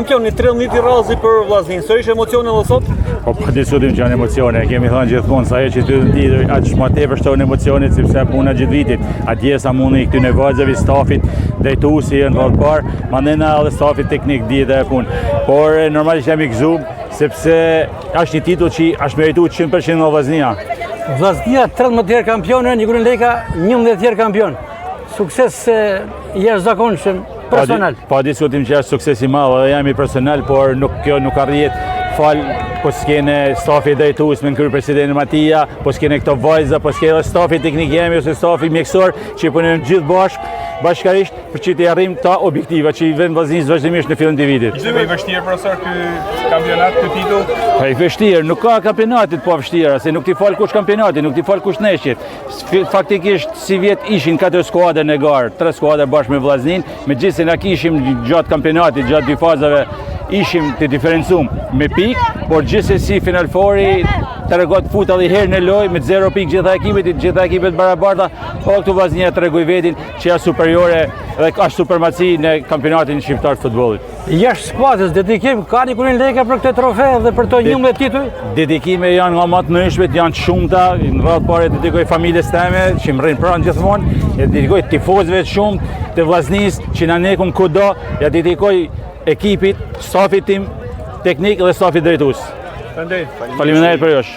kampion, një 13 i radhësi për Vllaznin. Sërish emocione edhe sot? Po pa diskutim që janë emocione, kemi thënë gjithmonë sa ajo që ty ndihet aq më tepër shton emocionet sepse puna gjithë vitit. Atje sa mundi këtyre vajzave stafit drejtuesi në rreth parë, mandena edhe stafi teknik dihet e punë. Por normalisht jam i gëzuar sepse është një titull që është merituar 100% nga Vllaznia. Vllaznia 13 herë kampion, Nikurin Leka 11 herë kampion. Sukses jashtëzakonshëm personal. Pa diskutim që është sukses i madh edhe jam i personal, por kjo nuk arrihet fal po s'kene stafi drejtues me kryepresidentin Matia, po s'kene këto vajza, po s'kene stafi teknik jemi ose stafi mjekësor që punojnë gjithë bashkarisht për që të arrijmë këta objektiva që i vën Vllaznisë vazhdimisht në fillim të vitit. Ishte më i vështirë profesor ky kampionat, ky titull? Pa i vështirë, nuk ka kampionatit pa vështira, se nuk t'i fal kush kampionatin, nuk t'i fal kush neshjet. Faktikisht si vjet ishin 4 skuadra në garë, 3 skuadra bashkë me Vllaznin, megjithëse na kishim gjatë kampionatit, gjatë dy fazave ishim të diferencum me pikë, por gjithsesi Final Fouri tregon fut edhe herë në lojë me 0 pikë gjitha ekipet barabarta, po këtu Vllaznia tregoi vetin që është superiore dhe ka supremaci në kampionatin shqiptar të futbollit. Jashtë skuadrës dedikim ka Nikurin Leka për këtë trofe dhe për të 11 titull? Dedikime janë nga më të ndryshme, janë të shumta, në radhë parë dedikoj familjes time që më rrin pranë gjithmonë, e dedikoj tifozëve të shumtë të Vllaznisë që na nekun kudo, ja dedikoj ekipit, stafit tim teknik dhe stafit drejtues. Faleminderit për jush.